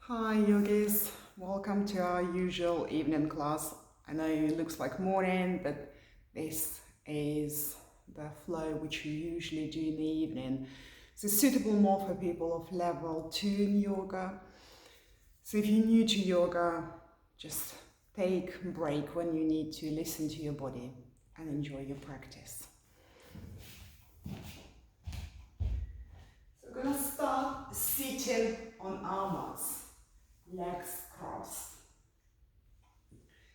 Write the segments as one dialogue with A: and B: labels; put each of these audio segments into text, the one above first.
A: Hi yogis, welcome to our usual evening class. I know it looks like morning, but this is the flow which we usually do in the evening. So it's suitable more for people of level 2 in yoga. So if you're new to yoga, just take a break when you need to listen to your body and enjoy your practice. So we're gonna start sitting on our mats, legs crossed.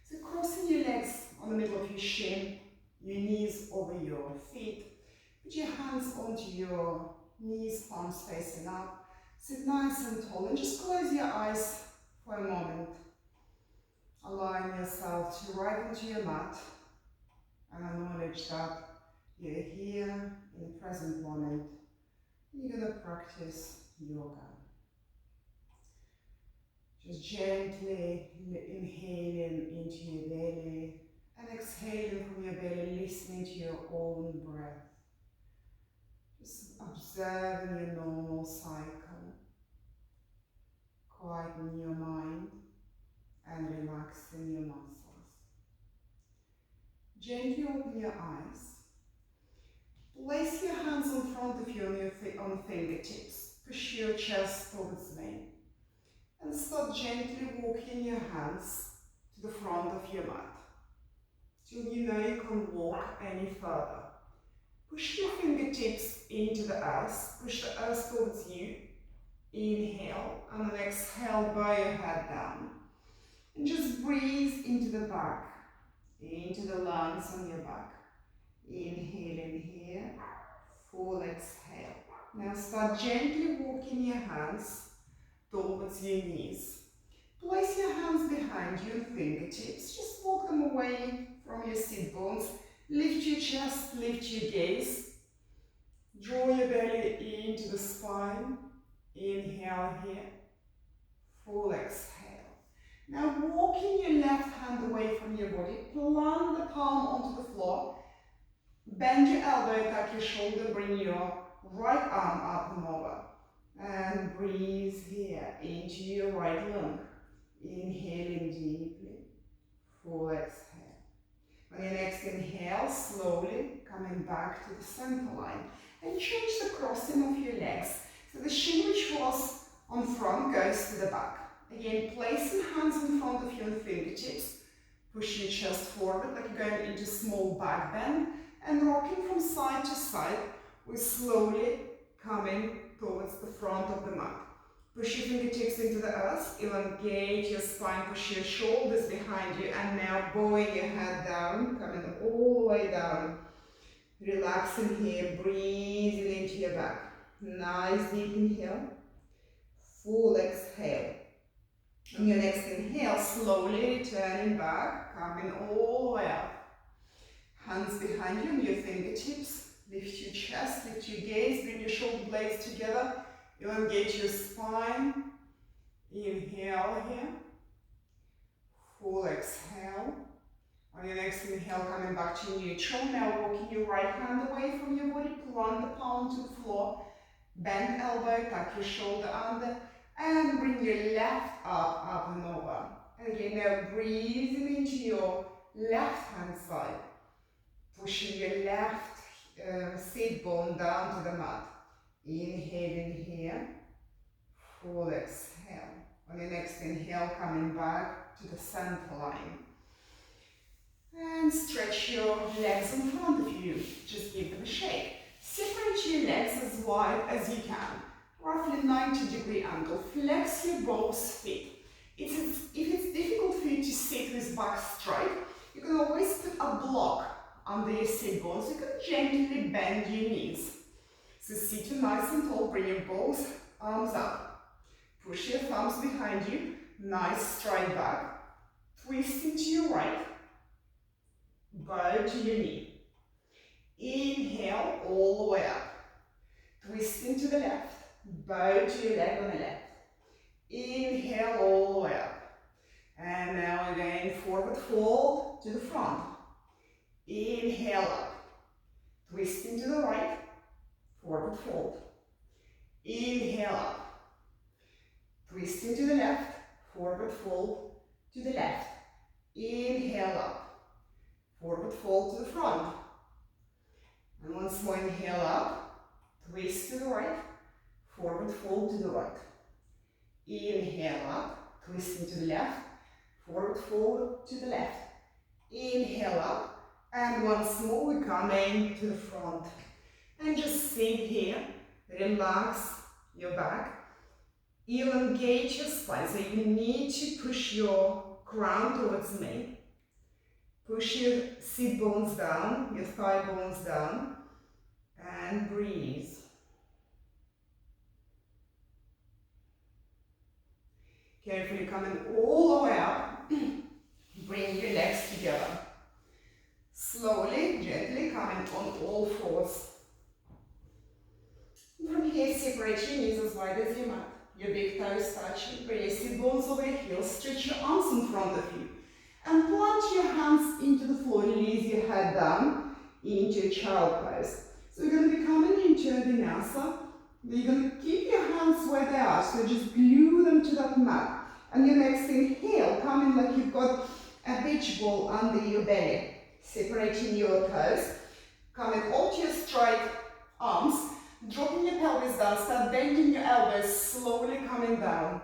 A: So crossing your legs on the middle of your shin, your knees over your feet. Put your hands onto your knees, palms facing up. Sit nice and tall and just close your eyes for a moment. Allowing yourself to ride into your mat and acknowledge that you're here in the present moment. You're going to practice yoga. Just gently inhaling into your belly and exhaling from your belly, listening to your own breath. Just observing your normal cycle, quieting your mind and relaxing your muscles. Gently open your eyes. Place your hands in front of you on fingertips. Push your chest towards me. And start gently walking your hands to the front of your mat, till you know you can't walk any further. Push your fingertips into the earth, push the earth towards you. Inhale, and then exhale, bow your head down. And just breathe into the back, into the lungs on your back. Inhale in here, full exhale. Now start gently walking your hands towards your knees. Place your hands behind you and fingertips. Just walk them away from your sit bones. Lift your chest, lift your gaze. Draw your belly into the spine. Inhale here. Full exhale. Now walking your left hand away from your body. Plant the palm onto the floor. Bend your elbow, tuck your shoulder, bring your right arm up and over. And breathe here into your right lung. Inhaling deeply, full exhale. On your next inhale, slowly coming back to the center line. And change the crossing of your legs. So the shin which was on front goes to the back. Again, placing hands in front of you on fingertips. Push your chest forward like you're going into small back bend. And rocking from side to side, we're slowly coming towards the front of the mat. Push your fingertips into the earth, elongate your spine, push your shoulders behind you, and now bowing your head down, coming all the way down. Relaxing here, breathing into your back. Nice deep inhale, full exhale. On your next inhale, slowly returning back, coming all the way up. Hands behind you on your fingertips. Lift your chest, lift your gaze, bring your shoulder blades together. Elongate your spine. Inhale here. Full exhale. On your next inhale, coming back to neutral. Now walking your right hand away from your body. Plant the palm to the floor. Bend elbow, tuck your shoulder under. And bring your left arm up and over. And again, now breathing into your left hand side. Pushing your left sit bone down to the mat. Inhaling here. Full exhale. On your next inhale, coming back to the center line. And stretch your legs in front of you. Just give them a shake. Separate your legs as wide as you can. Roughly 90-degree angle. Flex your both feet. If it's difficult for you to sit with back straight, you can always put a block under your sit bones. You can gently bend your knees. So sit nice and tall. Bring your both arms up. Push your thumbs behind you. Nice straight back. Twist into your right. Bow to your knee. Inhale all the way up. Twist into the left. Bow to your leg on the left. Inhale all the way up. And now again, forward fold to the front. Inhale up. Twist into the right. Forward fold. Inhale up. twisting to the left, forward fold to the left. Inhale up, forward fold to the front. And once more, inhale up, twist to the right, forward fold to the right. Inhale up, twisting to the left, forward fold to the left. Inhale up, and once more we come in to the front. And just sink here, relax your back, elongate your spine, so you need to push your crown towards me. Push your sit bones down, your thigh bones down, and breathe. Carefully coming all the way up, bring your legs together. Slowly, gently coming on all fours. From here, separate your knees as wide as your mat. Your big toes touch, bring your sit bones over your heels, stretch your arms in front of you. And plant your hands into the floor, release your head down into a child pose. So we're going to be coming into a vinyasa. You're going to keep your hands where they are, so just glue them to that mat. And your next inhale, come in like you've got a beach ball under your belly. Separating your toes, coming onto your straight arms, dropping your pelvis down, start bending your elbows, slowly coming down.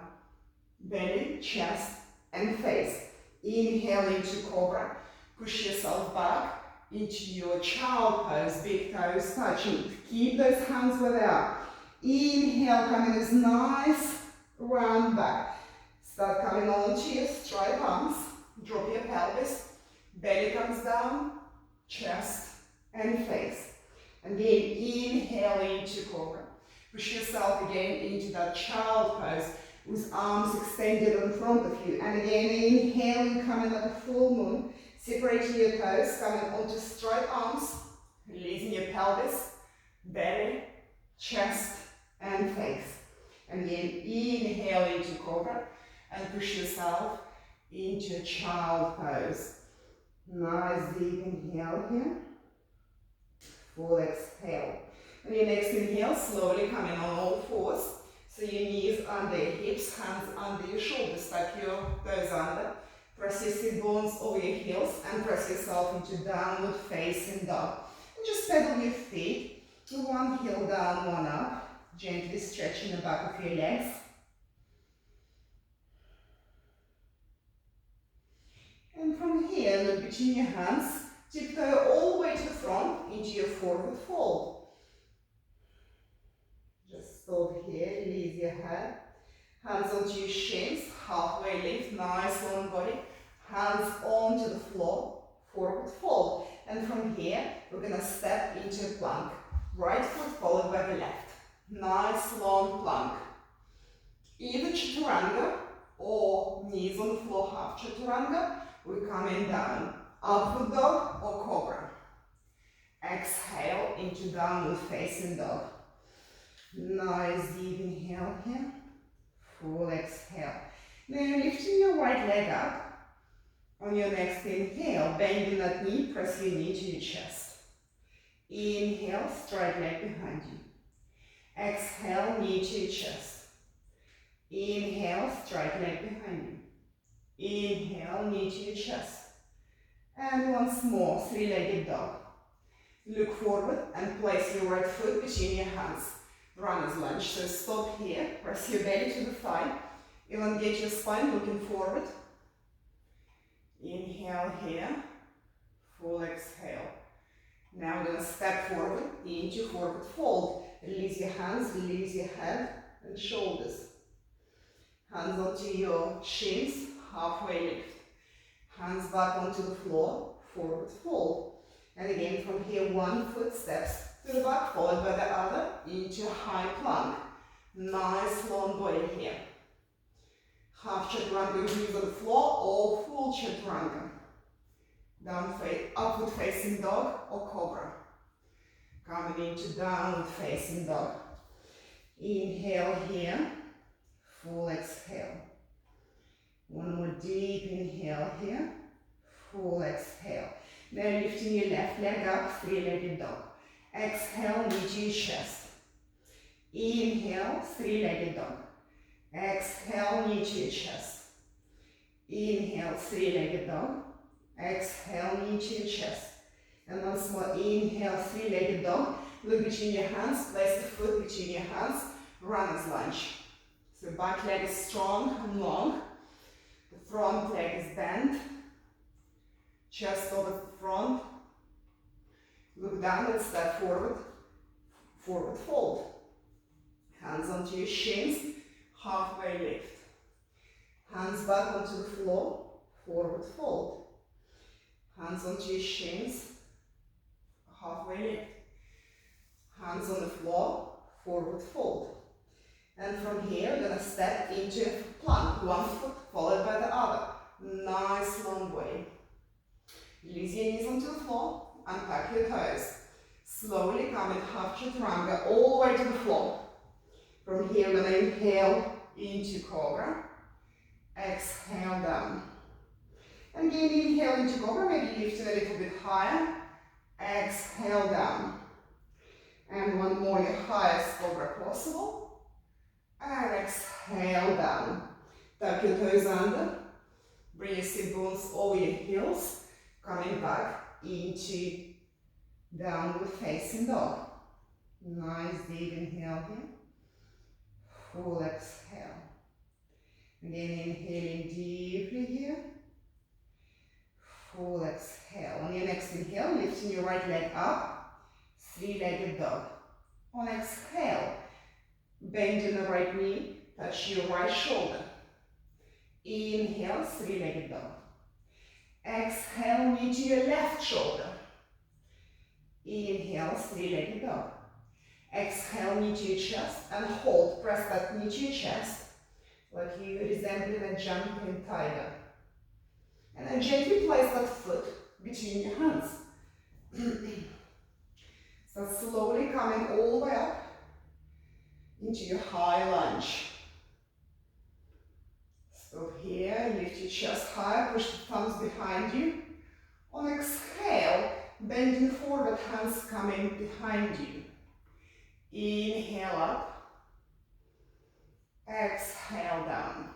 A: Belly, chest, and face. Inhale into cobra. Push yourself back into your child pose, big toes touching. Keep those hands where they are. Inhale, coming as nice round back. Start coming onto your straight arms. Drop your pelvis. Belly comes down, chest and face. And then inhale into cobra. Push yourself again into that child pose with arms extended in front of you. And again, inhale, you come in like a full moon. Separating your toes, coming onto straight arms. Releasing your pelvis, belly, chest and face. And again, inhale into cobra. And push yourself into a child pose. Nice deep inhale here. Full exhale. And your next inhale, slowly coming on all fours. So your knees under your hips, hands under your shoulders. Tuck your toes under. Press your sit bones over your heels and press yourself into downward facing dog. And just pedal your feet. One heel down, one up. Gently stretching the back of your legs. And from here, look between your hands, tiptoe all the way to the front into your forward fold. Just stop here, release your head. Hands onto your shins, halfway lift, nice long body. Hands onto the floor, forward fold. And from here, we're going to step into a plank. Right foot followed by the left. Nice long plank. Either chaturanga or knees on the floor, half chaturanga. We're coming down, upward dog or cobra. Exhale into downward facing dog. Nice deep inhale here, full exhale. Now you're lifting your right leg up. On your next inhale, bending that knee, press your knee to your chest. Inhale, straight leg behind you. Exhale, knee to your chest. Inhale, straight leg behind you. Inhale, knee to your chest. And once more, three-legged dog. Look forward and place your right foot between your hands. Runner's lunge. So stop here, press your belly to the thigh. Elongate your spine, looking forward. Inhale here, full exhale. Now we're going to step forward into forward fold. Release your hands, release your head and shoulders. Hands onto your shins, halfway lift. Hands back onto the floor, forward fold. And again from here, one foot steps to the back, followed by the other into high plank. Nice long body here. Half chaturanga, knees on the floor, or full chaturanga. Down face, upward facing dog or cobra. Coming into downward facing dog. Inhale here, full exhale. One more deep inhale here, full exhale. Now lifting your left leg up, three-legged dog. Exhale, knee to your chest. Inhale, three-legged dog. Exhale, knee to your chest. Inhale, three-legged dog. Exhale, knee to your chest. And once more, inhale, three-legged dog. Look between your hands, place the foot between your hands, runner's lunge. So back leg is strong and long. The front leg is bent. Chest over the front. Look down and step forward. Forward fold. Hands onto your shins, halfway lift. Hands back onto the floor, forward fold. Hands onto your shins, halfway lift. Hands on the floor, forward fold. And from here, we're going to step into a plank, one foot followed by the other. Nice long way. Release your knees onto the floor, unpack your toes. Slowly come in half chaturanga all the way to the floor. From here, we're going to inhale into cobra. Exhale down. And again, inhale into cobra, maybe lift it a little bit higher. Exhale down. And one more, your highest cobra possible. And exhale down. Tuck your toes under. Bring your sit bones over your heels. Coming back into downward facing dog. Nice deep inhale here. Full exhale. Again, inhaling deeply here. Full exhale. On your next inhale, lifting your right leg up. Three-legged dog. On exhale, bend the right knee, touch your right shoulder. Inhale, three-legged dog. Exhale, knee to your left shoulder. Inhale, three-legged dog. Exhale, knee to your chest and hold. Press that knee to your chest like you resembling a jumping tiger. And then gently place that foot between your hands. So slowly coming all the way up into your high lunge. Stop here, lift your chest higher, push the thumbs behind you. On exhale, bending forward, hands coming behind you. Inhale up. Exhale down.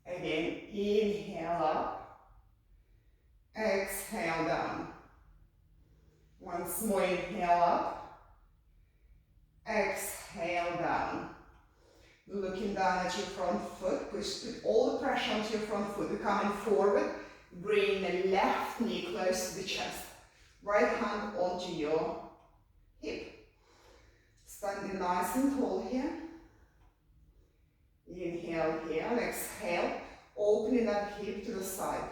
A: Again, inhale up. Exhale down. Once more, inhale up. Exhale down. Looking down at your front foot, put all the pressure onto your front foot. You're coming forward. Bring the left knee close to the chest. Right hand onto your hip. Standing nice and tall here. Inhale here and exhale, opening that hip to the side.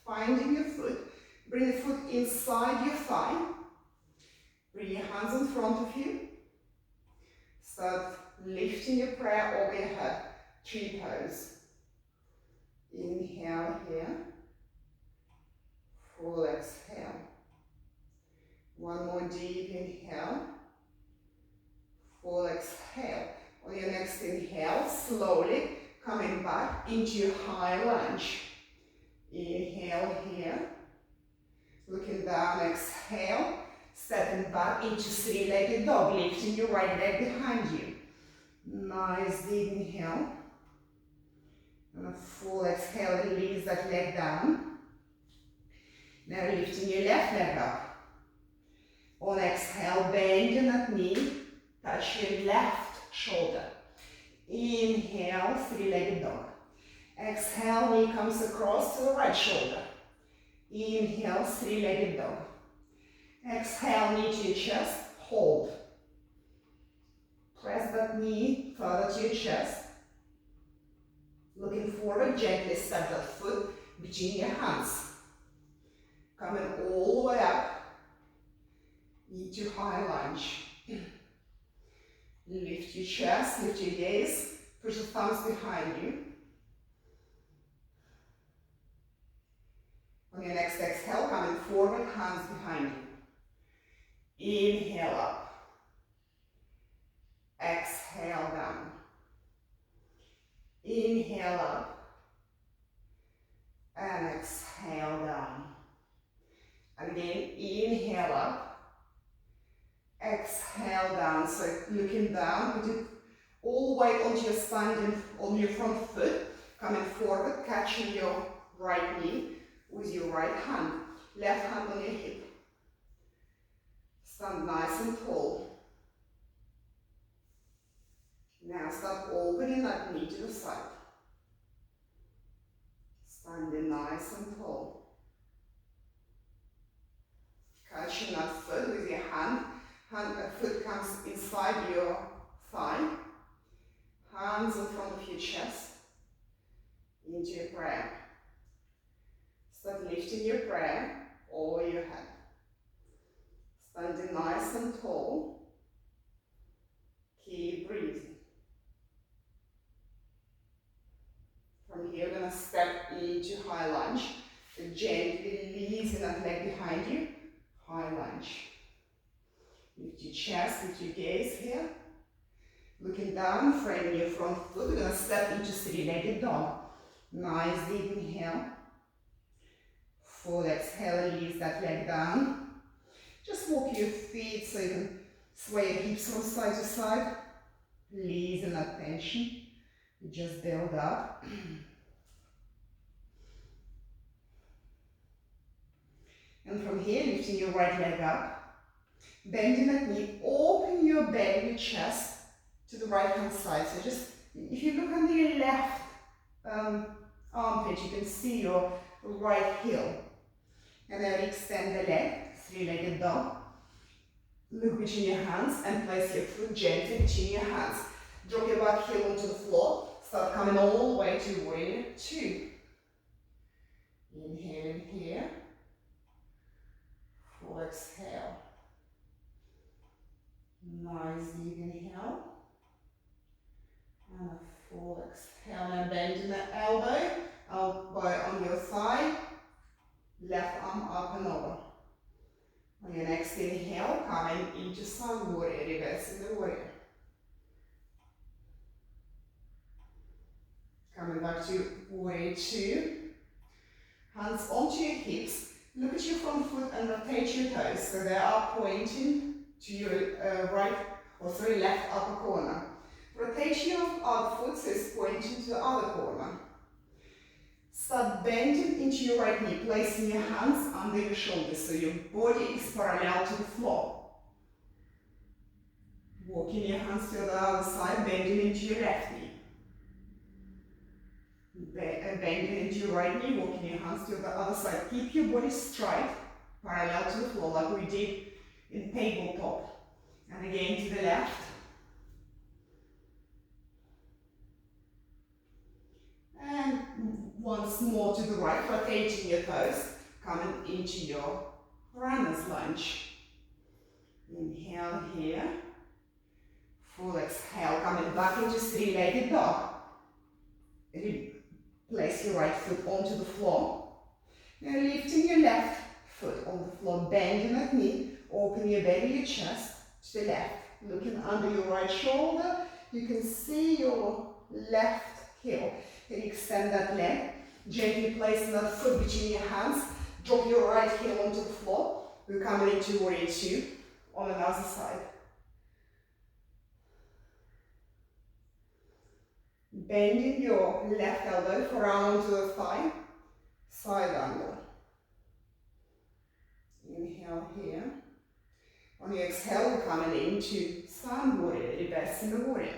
A: Finding your foot, bring the foot inside your thigh. Bring your hands in front of you. Start lifting your prayer over your head, tree pose. Inhale here, full exhale. One more deep inhale. Full exhale. On your next inhale, slowly coming back into your high lunge. Inhale here. Looking down, exhale. Stepping back into three-legged dog, lifting your right leg behind you. Nice deep inhale. And a full exhale, release that leg down. Now lifting your left leg up. On exhale, bend that knee. Touch your left shoulder. Inhale, three-legged dog. Exhale, knee comes across to the right shoulder. Inhale, three-legged dog. Exhale, knee to your chest, hold. Press that knee further to your chest. Looking forward, gently step that foot between your hands. Coming all the way up into high lunge. Lift your chest, lift your gaze, push the thumbs behind you. On your next exhale, coming forward, hands behind you. Inhale up. Exhale down. Inhale up. And exhale down. And again, inhale up. Exhale down, so looking down, put it all the way onto your standing, on your front foot, coming forward, catching your right knee with your right hand, left hand on your hip. Stand nice and tall. Now start opening that knee to the side. Standing nice and tall. Catching that foot with your hand. Foot comes inside your thigh. Hands in front of your chest. Into your prayer. Start lifting your prayer over your head. Standing nice and tall. Keep breathing. From here, we're going to step into high lunge. So gently releasing that leg behind you. High lunge. Lift your chest, lift your gaze here. Looking down, framing your front foot. We're going to step into three-legged dog. Nice deep inhale. Full exhale, release that leg down. Just walk your feet so you can sway your hips from side to side. Releasing that tension. You just build up. And from here, lifting your right leg up. Bending that knee, open your belly, your chest to the right hand side. So just, if you look under your left armpit, you can see your right heel. And then extend the leg, three-legged dog. Look between your hands and place your foot gently between your hands. Drop your back heel onto the floor. Start coming all the way to warrior two. Inhale in here. Full exhale. Nice deep inhale. And a full exhale. And bending the elbow on your thigh. Left arm up and over. On your next inhale, coming into sun warrior, reversing the warrior. Coming back to warrior two. Hands onto your hips. Look at your front foot and rotate your toes so they are pointing to your left upper corner. Rotate your other foot so it's pointing to the other corner. Start bending into your right knee, placing your hands under your shoulders so your body is parallel to the floor. Walking your hands to the other side, bending into your left knee. Bending into your right knee, walking your hands to the other side. Keep your body straight, parallel to the floor like we did in tabletop. And again to the left. And once more to the right, rotating your toes, coming into your runner's lunge. Inhale here. Full exhale, coming back into three-legged dog. Place your right foot onto the floor. Now lifting your left foot on the floor, bending that knee, open your belly, your chest to the left. Looking under your right shoulder, you can see your left heel. And extend that leg, gently placing that foot between your hands. Drop your right heel onto the floor. We're coming into warrior two on another side. Bending your left elbow around to the thigh, side angle. Inhale here. On the exhale, we're coming into sun warrior, reversing the warrior.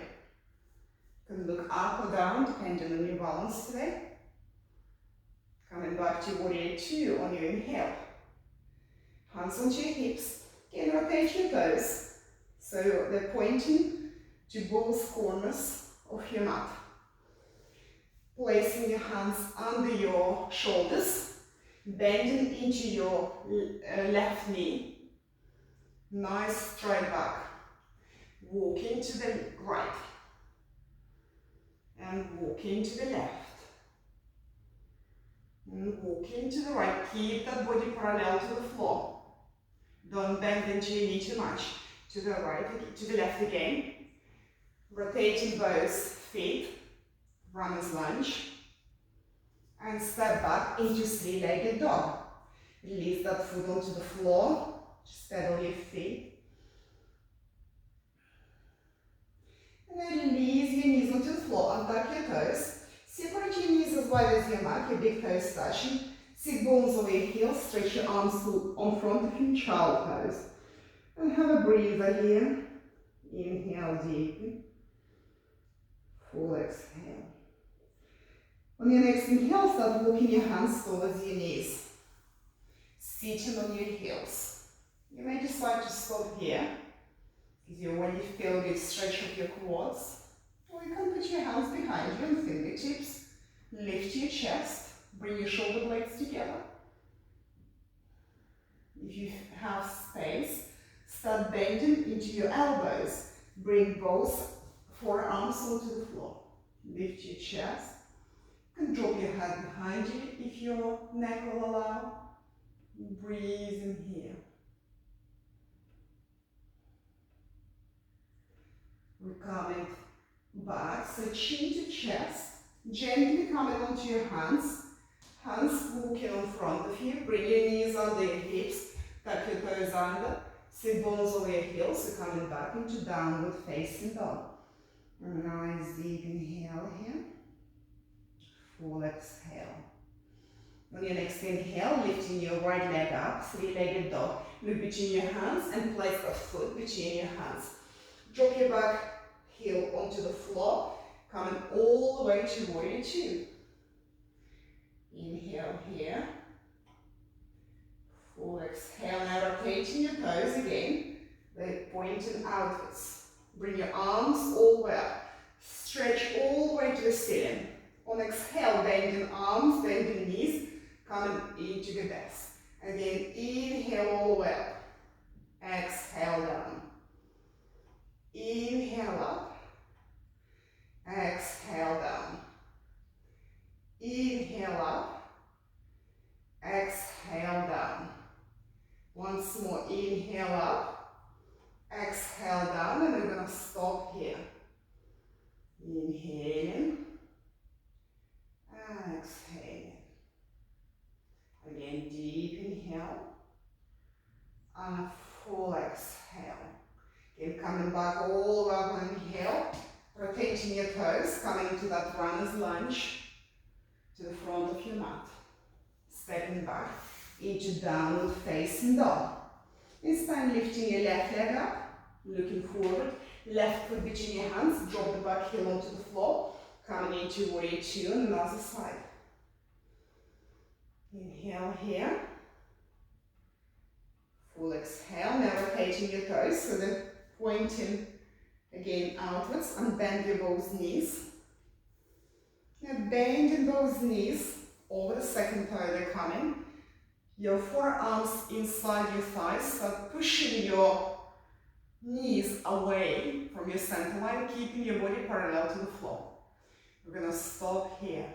A: You can look up or down depending on your balance today. Coming back to warrior two on your inhale. Hands onto your hips. Again, rotate your toes. So they're pointing to both corners of your mat. Placing your hands under your shoulders. Bending into your left knee. Nice straight back. Walking to the right. And walking to the left. And walking to the right. Keep that body parallel to the floor. Don't bend into your knee too much. To the right, to the left again. Rotating both feet. Runner's lunge. And step back into three-legged dog. Release that foot onto the floor. Just pedal your feet. And then release your knees onto the floor, untuck your toes. Separate your knees as wide as your mat, your big toes touching. Sit bones over your heels, stretch your arms on front of you, child pose. And have a breather here. Inhale deeply. Full exhale. On your next inhale, start walking your hands towards your knees. Sitting on your heels. You may decide to stop here, because you already feel a good stretch of your quads. Or you can put your hands behind you on fingertips. Lift your chest. Bring your shoulder blades together. If you have space, start bending into your elbows. Bring both forearms onto the floor. Lift your chest. You can drop your head behind you if your neck will allow. Breathe in here. We're coming back, so chin to chest. Gently coming onto your hands. Hands walking in front of you. Bring your knees under your hips. Tuck your toes under. Sit bones over your heels. So coming back into downward facing dog. Nice deep inhale here. Full exhale. On your next inhale, lifting your right leg up, three-legged dog. Look between your hands and place a foot between your hands. Drop your back heel onto the floor, coming all the way to warrior two. Inhale here. Full exhale. Now rotating your toes again. They're pointing outwards. Bring your arms all the way up. Stretch all the way to the ceiling. On exhale, bend your arms, bend your knees, coming into the desk. Again, inhale all the way up. Exhale down. Inhale up. Exhale down. Inhale up. Exhale down. Once more, inhale up. Exhale down, and we're going to stop here. Inhaling. And exhaling. Again, deep inhale. And a full exhale. Again, coming back all the way up on inhale. Rotating your toes, coming into that runner's lunge to the front of your mat. Stepping back into downward facing dog. This time lifting your left leg up, looking forward. Left foot between your hands, drop the back heel onto the floor. Coming into warrior two on the other side. Inhale here. Full exhale. Now rotating your toes so they're pointing again outwards, and bend your both knees. Now bending those knees over the second toe they're coming. Your forearms inside your thighs, start pushing your knees away from your center line, keeping your body parallel to the floor. We're going to stop here.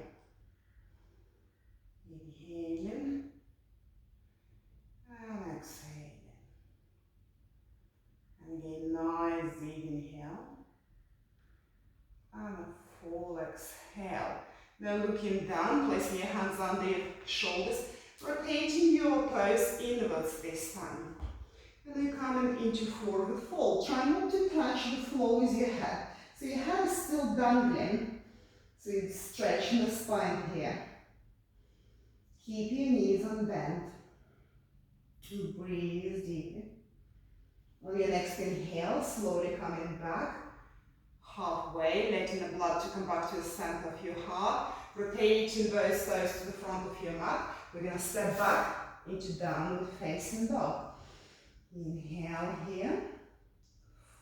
A: Inhaling and exhaling. And again, nice deep inhale. And a full exhale. Then looking down, placing your hands under your shoulders, rotating your toes inwards this time. And then coming into forward fold. Try not to touch the floor with your head. So your head is still dangling. So you're stretching the spine here. Keep your knees unbent. Breathe deeply. On your next inhale, slowly coming back. Halfway, letting the blood to come back to the center of your heart. Rotating both toes to the front of your mat. We're going to step back into downward facing dog. Inhale here.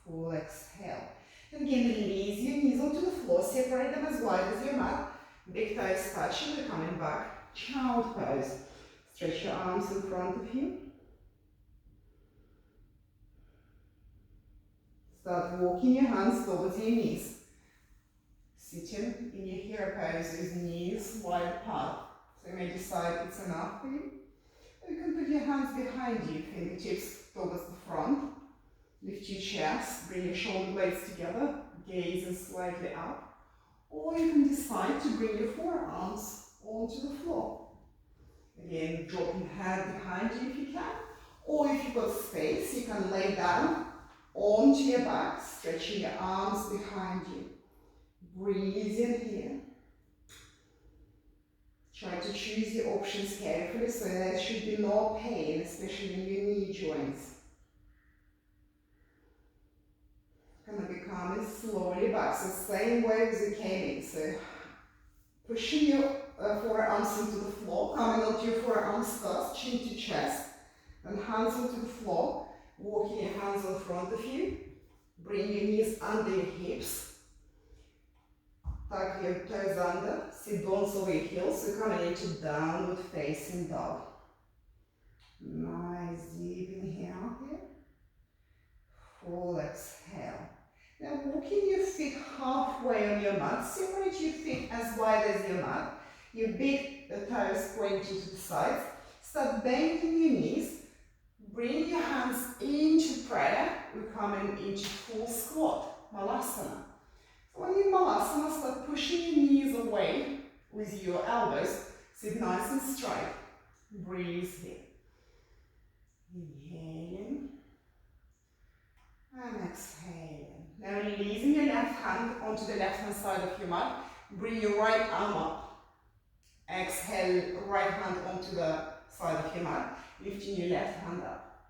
A: Full exhale. And again, release your knees onto the floor. Separate them as wide as your mat. Big toes touching. We're coming back. Child pose. Stretch your arms in front of you. Start walking your hands towards your knees. Sitting in your hero pose with knees wide apart. So you may decide it's enough for you. Or you can put your hands behind you, fingertips towards the front. Lift your chest, bring your shoulder blades together, gaze slightly up. Or you can decide to bring your forearms onto the floor. Again, drop your head behind you if you can. Or if you've got space, you can lay down onto your back, stretching your arms behind you. Breathe in here. Try to choose your options carefully so there should be no pain, especially in your knee joints. Gonna be coming slowly back, so same way as you came in. So pushing your forearms into the floor, coming onto your forearms first, chin to chest, and hands onto the floor, walking your hands in front of you, bring your knees under your hips. Tuck your toes under, sit bones over your heels, so coming into downward facing dog. Nice deep inhale here. Full exhale. Now walking your feet halfway on your mat, separate your feet as wide as your mat. Your big toes pointing to the sides. Start bending your knees. Bring your hands into prayer. We're coming into full squat, Malasana. When you're in Malasana, start pushing your knees away with your elbows. Sit nice and straight. Breathe here. Inhaling and exhaling. Now releasing your left hand onto the left hand side of your mat. Bring your right arm up. Exhale, right hand onto the side of your mat. Lifting your left hand up.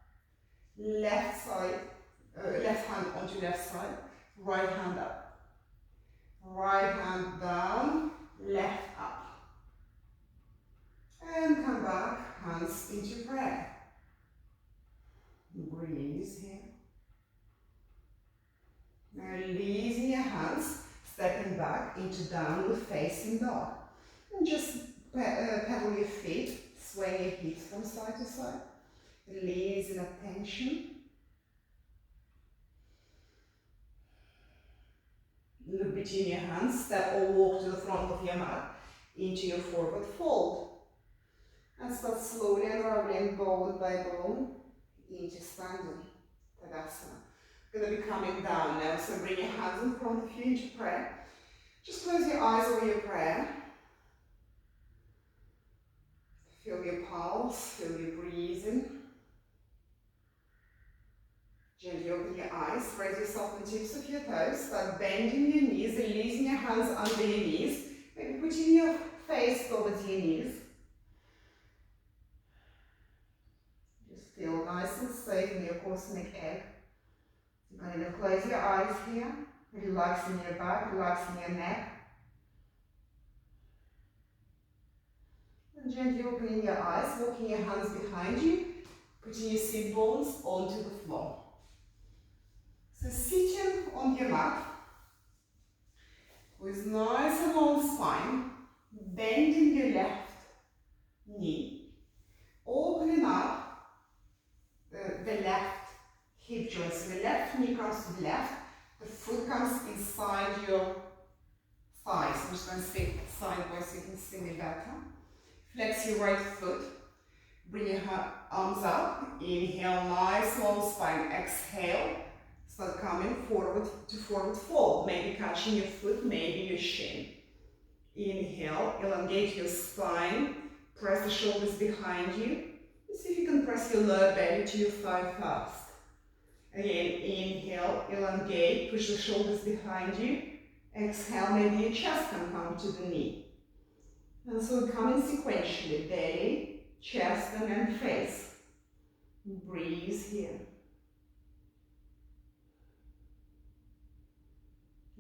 A: Left hand onto left side. Right hand up. Right hand down, left up. And come back, hands into prayer. Breathe here. Now releasing your hands, stepping back into downward facing dog. And just pedal your feet, sway your hips from side to side. Releasing that tension. Look between your hands, step or walk to the front of your mat into your forward fold. And start slowly unraveling bone by bone into standing Tadasana. Going to be coming down now, so bring your hands in front of you into prayer. Just close your eyes over your prayer. Feel your pulse, feel your breathing. Gently open your eyes, raise yourself on the tips of your toes, start bending your knees, releasing your hands under your knees, maybe putting your face towards your knees. Just feel nice and safe in your cosmic egg. You're going to close your eyes here, relaxing your back, relaxing your neck. And gently opening your eyes, walking your hands behind you, putting your sit bones onto the floor. So sitting on your mat with nice and long spine, bending your left knee, opening up the left hip joint. So the left knee comes to the left, the foot comes inside your thighs. I'm just going to stay sideways so you can see me better. Flex your right foot, bring your arms up, inhale, nice long spine, exhale. Start coming forward to forward fold, maybe catching your foot, maybe your shin. Inhale, elongate your spine, press the shoulders behind you. See if you can press your lower belly to your thigh first. Again, inhale, elongate, push the shoulders behind you. Exhale, maybe your chest can come to the knee. And so coming sequentially, belly, chest, and then face. Breathe here.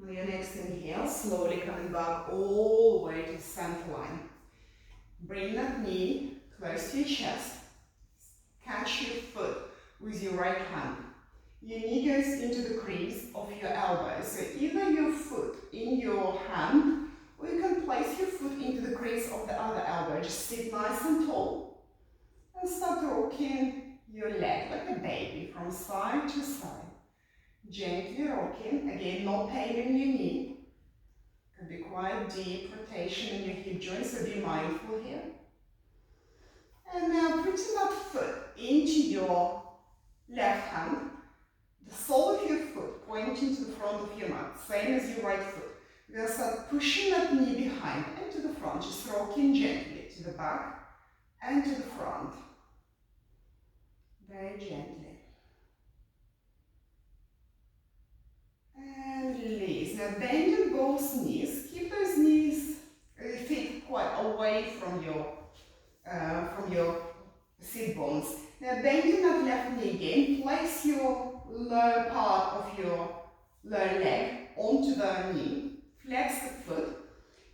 A: On your next inhale, slowly coming back all the way to the center line. Bring that knee close to your chest. Catch your foot with your right hand. Your knee goes into the crease of your elbow. So either your foot in your hand, or you can place your foot into the crease of the other elbow. Just sit nice and tall. And start rocking your leg like a baby from side to side. Gently rocking, again, no pain in your knee. Can be quite deep rotation in your hip joint, so be mindful here. And now putting that foot into your left hand, the sole of your foot pointing to the front of your mat, same as your right foot. We're going to start pushing that knee behind and to the front, just rocking gently to the back and to the front. Very gently. And release. Now bend your both knees. Keep those knees, feet quite away from your sit bones. Now bending that left knee again. Place your lower part of your lower leg onto the knee. Flex the foot.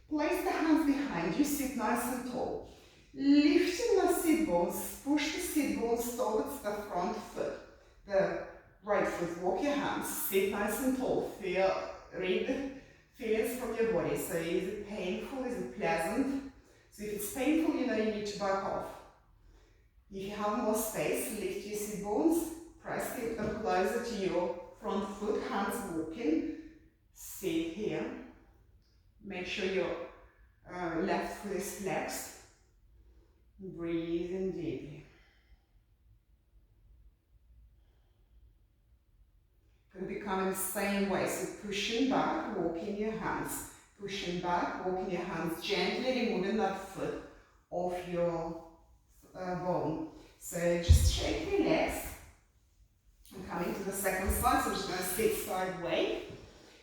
A: Place the hands behind you. Sit nice and tall. Lifting the sit bones. Push the sit bones towards the front foot. The right foot, walk your hands, sit nice and tall, read the feelings from your body. So is it painful, is it pleasant? So if it's painful, you know you need to back off. If you have more space, lift your sit bones, press them closer to your front foot, hands walking, sit here. Make sure your left foot is flexed. Breathe in deeply. Could become in the same way, so pushing back, walking your hands, pushing back, walking your hands, gently removing that foot off your bone. So just shake your legs. I'm coming to the second side, so I'm just going to sit sideways.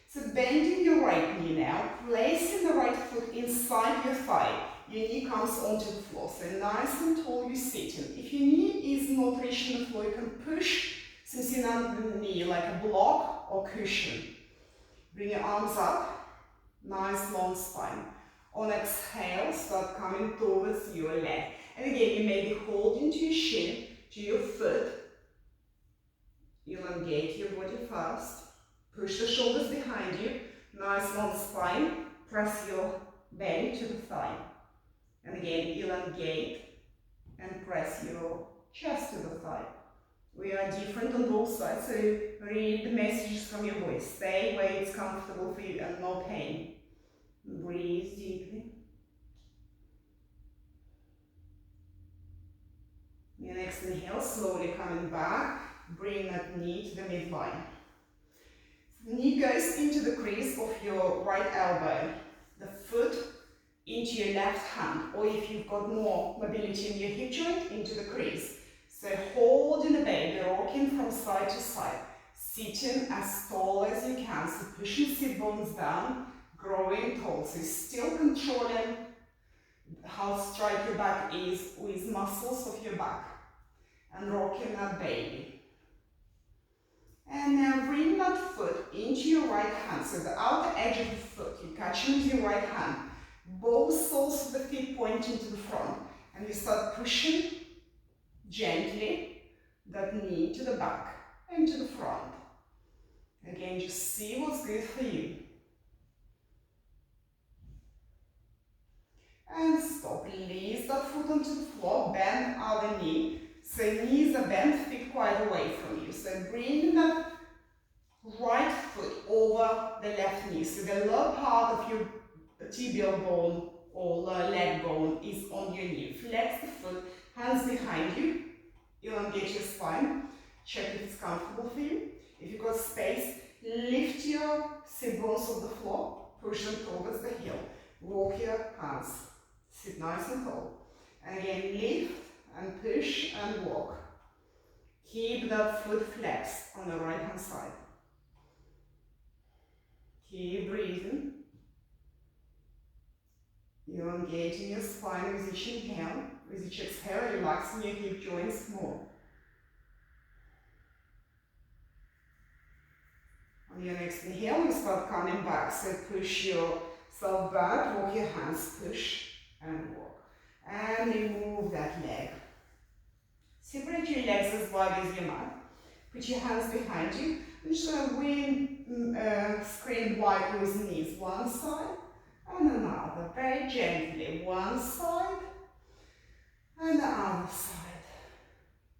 A: So bending your right knee now, placing the right foot inside your thigh. Your knee comes onto the floor, so nice and tall you're sitting. If your knee is not reaching the floor, you can push since you're under the knee like a block or cushion. Bring your arms up, nice long spine. On exhale, start coming towards your leg. And again, you may be holding to your shin, to your foot. Elongate your body first. Push the shoulders behind you, nice long spine. Press your belly to the thigh. And again, elongate and press your chest to the thigh. We are different on both sides, so read the messages from your body. Stay where it's comfortable for you and no pain. Breathe deeply. Your next inhale, slowly coming back. Bring that knee to the midline. The knee goes into the crease of your right elbow. The foot into your left hand, or if you've got more mobility in your hip joint, into the crease. So hold in the baby, rocking from side to side, sitting as tall as you can, so pushing sit bones down, growing tall, so still controlling how straight your back is with muscles of your back, and rocking that baby. And now bring that foot into your right hand, so the outer edge of the foot, you catch it with your right hand, both soles of the feet pointing to the front, and you start pushing gently that knee to the back and to the front. Again, just see what's good for you. And stop. Release that foot onto the floor, bend other knee. So knees are bent, feet quite away from you. So bring that right foot over the left knee. So the lower part of your tibial bone or lower leg bone is on your knee. Flex the foot, hands behind you, elongate your spine, check if it's comfortable for you. If you've got space, lift your sit bones off the floor, push them towards the heel. Walk your hands, sit nice and tall. And again, lift and push and walk. Keep that foot flexed on the right hand side. Keep breathing. Elongating your spine with each inhale. With each exhale, relaxing your hip joints more. On your next inhale, you start coming back. So push yourself back, walk your hands, push and walk. And remove that leg. Separate your legs as wide as your mat. Put your hands behind you. I'm just going to screen wide with knees. One side and another. Very gently. One side and the other side.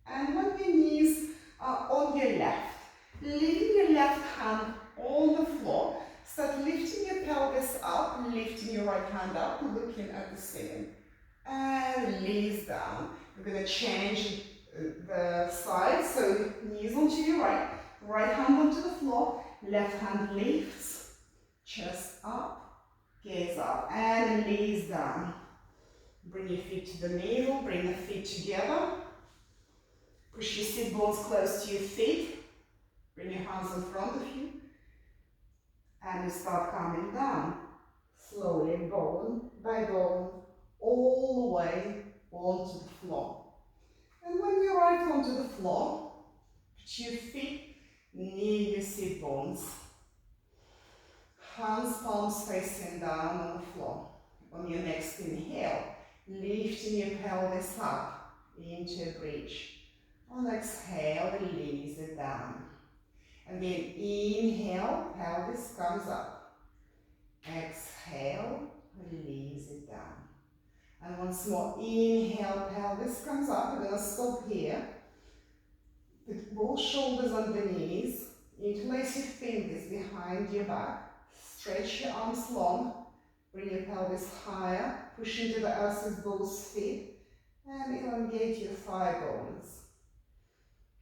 A: And when your knees are on your left, leaving your left hand on the floor, start lifting your pelvis up, lifting your right hand up, looking at the ceiling. And release down. We're going to change the side, so knees onto your right hand onto the floor, left hand lifts, chest up, gaze up, and release down. Bring your feet to the middle, bring the feet together, push your sit bones close to your feet, bring your hands in front of you, And you start coming down, slowly, bone by bone, all the way onto the floor. And when you're right onto the floor, put your feet near your sit bones. Hands, palms facing down on the floor. On your next inhale, lifting your pelvis up into a bridge. On exhale, release it down. Again, inhale, pelvis comes up. Exhale, release it down. And once more, inhale, pelvis comes up. We're going to stop here. Put both shoulders on the knees. Interlace your fingers behind your back. Stretch your arms long. Bring your pelvis higher. Push into the earth with both feet. And elongate your thigh bones.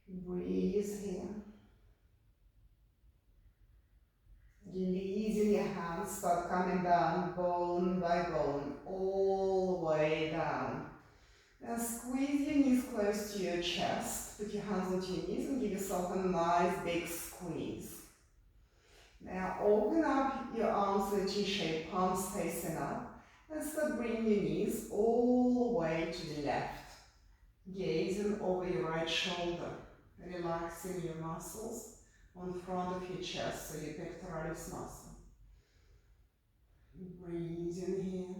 A: Breathe here. Releasing your hands, start coming down bone by bone, all the way down. Now squeeze your knees close to your chest. Put your hands onto your knees and give yourself a nice big squeeze. Now open up your arms in a T-shape, palms facing up, and start bringing your knees all the way to the left. Gazing over your right shoulder, relaxing your muscles on front of your chest, so your pectoralis muscle. Breathe in here.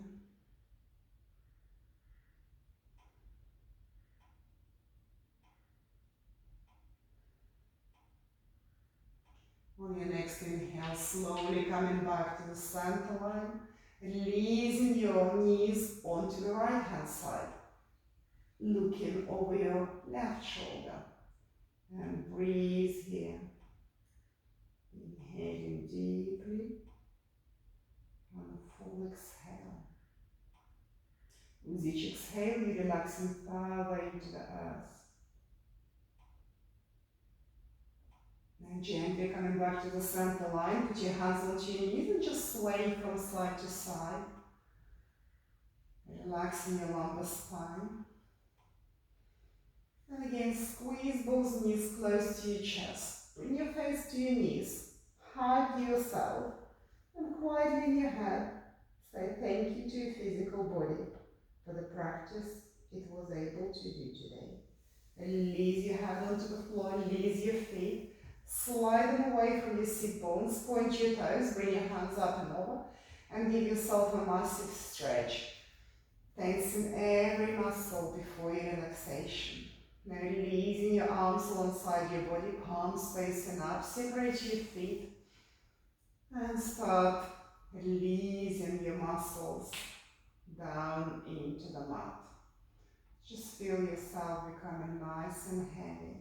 A: On your next inhale, slowly coming back to the center line, releasing your knees onto the right hand side, looking over your left shoulder, and breathe here. Inhaling deeply on a full exhale. With each exhale, you relaxing further into the earth. And gently coming back to the center line, put your hands onto your knees and just sway from side to side. Relaxing your lumbar spine. And again, squeeze both knees close to your chest. Bring your face to your knees. Hug yourself. And quietly in your head, say thank you to your physical body for the practice it was able to do today. Release your head onto the floor, release your feet. Slide them away from your sit bones, point your toes, bring your hands up and over, and give yourself a massive stretch. Tensing every muscle before your relaxation. Now releasing your arms alongside your body, palms facing up, separate your feet, and start releasing your muscles down into the mat. Just feel yourself becoming nice and heavy.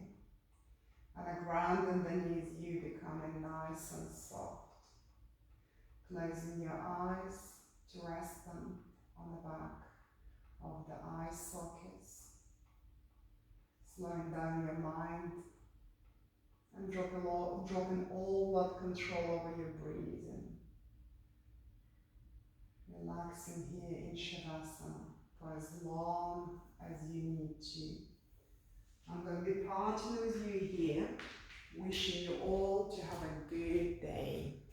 A: And the ground underneath you becoming nice and soft. Closing your eyes to rest them on the back of the eye sockets. Slowing down your mind and dropping all that control over your breathing. Relaxing here in Shavasana for as long as you need to. I'm going to be parting with you here, wishing you all to have a good day.